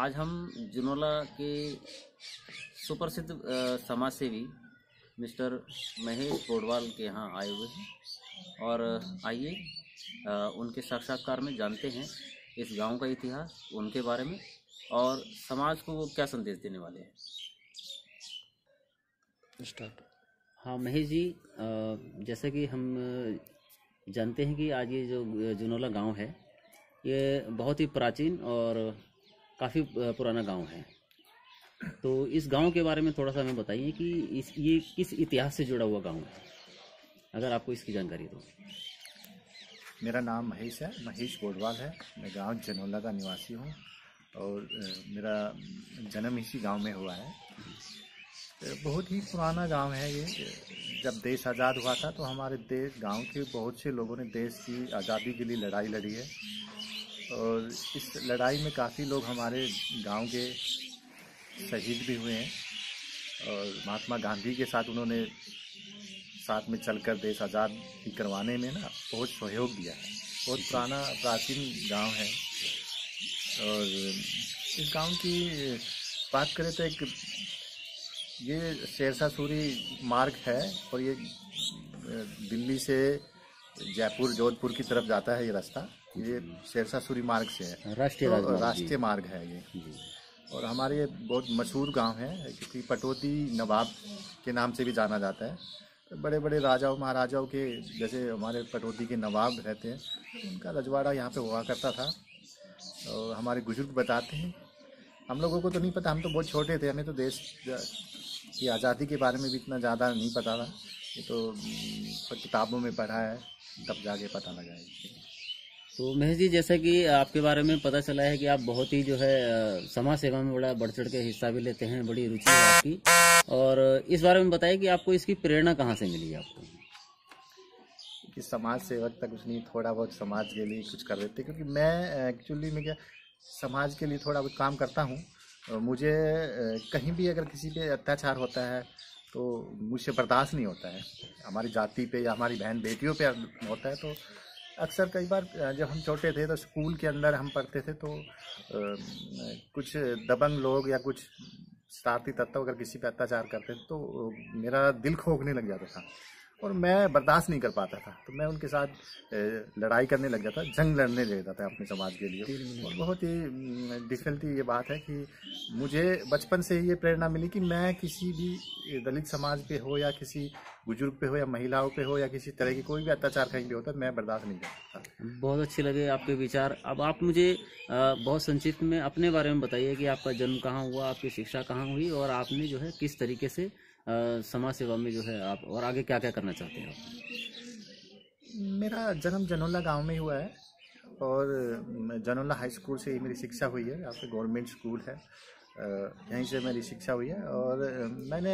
आज हम जुनोला के सुप्रसिद्ध समाज सेवी मिस्टर महेश पोडवाल के यहाँ आए हुए हैं और आइए उनके साक्षात्कार में जानते हैं इस गांव का इतिहास, उनके बारे में और समाज को वो क्या संदेश देने वाले हैं। स्टार्ट। हाँ महेश जी, जैसे कि हम जानते हैं कि आज ये जो जुनोला गांव है ये बहुत ही प्राचीन और काफ़ी पुराना गांव है, तो इस गांव के बारे में थोड़ा सा हमें बताइए कि ये किस इतिहास से जुड़ा हुआ गांव है, अगर आपको इसकी जानकारी हो। मेरा नाम महेश है, महेश पोडवाल है। मैं गांव जनोला का निवासी हूं और मेरा जन्म इसी गांव में हुआ है। बहुत ही पुराना गांव है ये। जब देश आज़ाद हुआ था तो हमारे देश गांव के बहुत से लोगों ने देश की आज़ादी के लिए लड़ाई लड़ी है और इस लड़ाई में काफ़ी लोग हमारे गांव के शहीद भी हुए हैं और महात्मा गांधी के साथ उन्होंने साथ में चलकर देश आज़ाद करवाने में ना बहुत सहयोग दिया है। बहुत पुराना प्राचीन गांव है और इस गांव की बात करें तो एक ये शेरशाह सूरी मार्ग है और ये दिल्ली से जयपुर जोधपुर की तरफ जाता है। ये रास्ता ये शेरशाह सूरी मार्ग से है, राष्ट्रीय मार्ग है ये। और हमारे ये बहुत मशहूर गांव है क्योंकि पटौदी नवाब के नाम से भी जाना जाता है। बड़े बड़े राजाओं महाराजाओं के जैसे हमारे पटौदी के नवाब रहते हैं, उनका रजवाड़ा यहाँ पे हुआ करता था। और हमारे बुजुर्ग बताते हैं, हम लोगों को तो नहीं पता, हम तो बहुत छोटे थे, हमें तो देश की आज़ादी के बारे में भी इतना ज़्यादा नहीं पता था। ये तो किताबों में पढ़ा है, तब जाके पता लगा है। तो महेश जी, जैसा कि आपके बारे में पता चला है कि आप बहुत ही जो है समाज सेवा में बड़ा बढ़ चढ़ के हिस्सा भी लेते हैं, बड़ी रुचि है आपकी, और इस बारे में बताइए कि आपको इसकी प्रेरणा कहाँ से मिली आपको? कि समाज सेवक तक कुछ नहीं, थोड़ा बहुत समाज के लिए कुछ कर देते, क्योंकि मैं एक्चुअली में क्या समाज के लिए थोड़ा बहुत काम करता हूँ। मुझे कहीं भी अगर किसी पे अत्याचार होता है तो मुझसे बर्दाश्त नहीं होता है। हमारी जाति पे या हमारी बहन बेटियों पे होता है तो अक्सर कई बार जब हम छोटे थे तो स्कूल के अंदर हम पढ़ते थे तो कुछ दबंग लोग या कुछ शरारती तत्व अगर किसी पे अत्याचार करते थे तो मेरा दिल खोखने लग जाता था और मैं बर्दाश्त नहीं कर पाता था। तो मैं उनके साथ लड़ाई करने लग जाता, जंग लड़ने लग जाता अपने समाज के लिए। और बहुत ही डिफिकल्टी ये बात है कि मुझे बचपन से ही ये प्रेरणा मिली कि मैं किसी भी दलित समाज पे हो या किसी बुजुर्ग पे हो या महिलाओं पे हो या किसी तरह की कोई भी अत्याचार कहीं भी होता है, मैं बर्दाश्त नहीं करता। बहुत अच्छे लगे आपके विचार। अब आप मुझे बहुत संक्षिप्त में अपने बारे में बताइए कि आपका जन्म कहाँ हुआ, आपकी शिक्षा कहाँ हुई और आपने जो है किस तरीके से समाज सेवा में जो है आप और आगे क्या क्या करना चाहते हैं आप? मेरा जन्म जनोला गांव में हुआ है और जनोला हाई स्कूल से ही मेरी शिक्षा हुई है। यहाँ पे गवर्नमेंट स्कूल है, यहीं से मेरी शिक्षा हुई है। और मैंने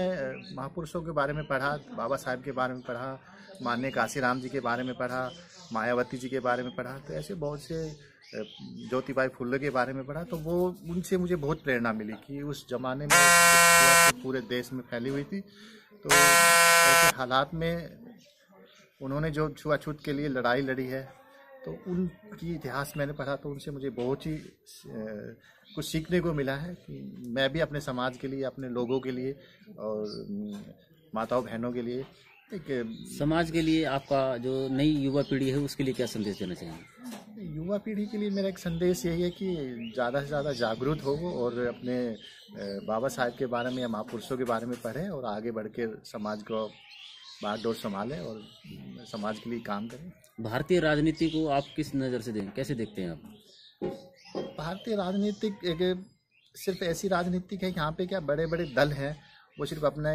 महापुरुषों के बारे में पढ़ा, बाबा साहब के बारे में पढ़ा, माननीय काशीराम जी के बारे में पढ़ा, मायावती जी के बारे में पढ़ा, तो ऐसे बहुत से ज्योतिबाई फुल्ले के बारे में पढ़ा। तो वो उनसे मुझे बहुत प्रेरणा मिली कि उस जमाने में पूरे देश में फैली हुई थी, तो ऐसे हालात में उन्होंने जो छुआछूत के लिए लड़ाई लड़ी है तो उनकी इतिहास मैंने पढ़ा, तो उनसे मुझे बहुत ही कुछ सीखने को मिला है कि मैं भी अपने समाज के लिए, अपने लोगों के लिए और माताओं बहनों के लिए समाज के लिए आपका जो नई युवा पीढ़ी है उसके लिए क्या संदेश देना चाहिए? युवा पीढ़ी के लिए मेरा एक संदेश यही है कि ज़्यादा से ज़्यादा जागरूक हो और अपने बाबा साहब के बारे में या महापुरुषों के बारे में पढ़ें और आगे बढ़ के समाज को बागडोर संभालें और समाज के लिए काम करें। भारतीय राजनीति को आप किस नज़र से कैसे देखते हैं आप? भारतीय राजनीतिक एक सिर्फ ऐसी राजनीतिक है यहाँ पे क्या बड़े बड़े दल हैं, वो सिर्फ अपने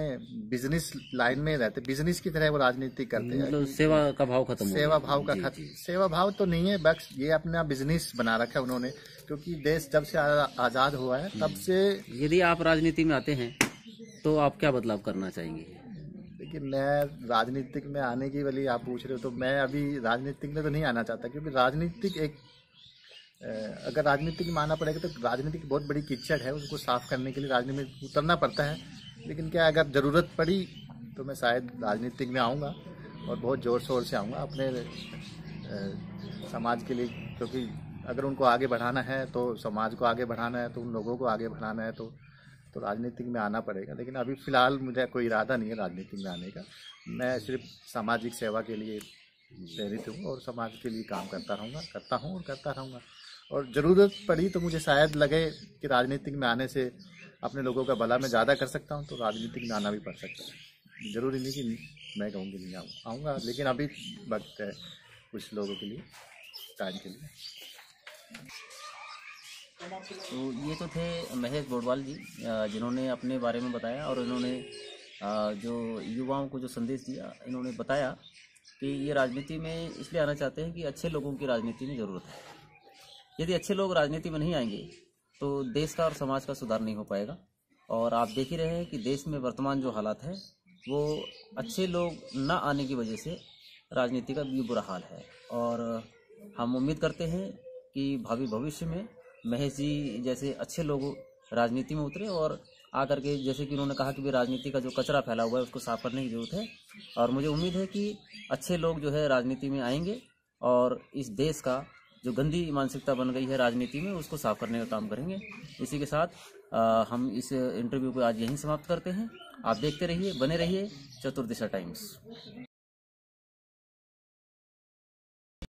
बिजनेस लाइन में रहते, बिजनेस की तरह वो राजनीति करते हैं। मतलब सेवा का भाव खत्म, सेवा भाव तो नहीं है, बस ये अपना बिजनेस बना रखा है उन्होंने, क्योंकि देश जब से आज़ाद हुआ है तब से। यदि आप राजनीति में आते हैं तो आप क्या बदलाव करना चाहेंगे? देखिए, मैं राजनीतिक में आने की वाली आप पूछ रहे हो तो मैं अभी राजनीतिक में तो नहीं आना चाहता, क्योंकि राजनीतिक एक अगर राजनीतिक में आना पड़ेगा तो राजनीतिक बहुत बड़ी कीचड़ है, उसको साफ करने के लिए राजनीति में उतरना पड़ता है। लेकिन क्या अगर ज़रूरत पड़ी तो मैं शायद राजनीतिक में आऊँगा और बहुत ज़ोर शोर से आऊँगा अपने समाज के लिए, क्योंकि अगर उनको आगे बढ़ाना है तो समाज को आगे बढ़ाना है तो उन लोगों को आगे बढ़ाना है तो राजनीति में आना पड़ेगा। लेकिन अभी फ़िलहाल मुझे कोई इरादा नहीं है राजनीति में आने का। मैं सिर्फ सामाजिक सेवा के लिए प्रेरित हूँ और समाज के लिए काम करता रहूँगा। और ज़रूरत पड़ी तो मुझे शायद लगे कि राजनीतिक में आने से अपने लोगों का भला मैं ज़्यादा कर सकता हूँ, तो राजनीतिक में आना भी पड़ सकता है। ज़रूरी नहीं कि मैं कहूँगी नहीं आऊँगा, लेकिन अभी वक्त है कुछ लोगों के लिए, टाइम के लिए। तो ये तो थे महेश गोडवाल जी, जिन्होंने अपने बारे में बताया और इन्होंने जो युवाओं को जो संदेश दिया, इन्होंने बताया कि ये राजनीति में इसलिए आना चाहते हैं कि अच्छे लोगों की राजनीति में ज़रूरत है। यदि अच्छे लोग राजनीति में नहीं आएंगे तो देश का और समाज का सुधार नहीं हो पाएगा। और आप देख ही रहे हैं कि देश में वर्तमान जो हालात है वो अच्छे लोग न आने की वजह से राजनीति का भी बुरा हाल है। और हम उम्मीद करते हैं कि भावी भविष्य में महेश जी जैसे अच्छे लोग राजनीति में उतरे और आकर के, जैसे कि उन्होंने कहा कि भी राजनीति का जो कचरा फैला हुआ है उसको साफ करने की जरूरत है। और मुझे उम्मीद है कि अच्छे लोग जो है राजनीति में आएंगे और इस देश का जो गंदी मानसिकता बन गई है राजनीति में उसको साफ करने का काम करेंगे। इसी के साथ हम इस इंटरव्यू को आज यहीं समाप्त करते हैं। आप देखते रहिए, बने रहिए चतुर्दिशा टाइम्स।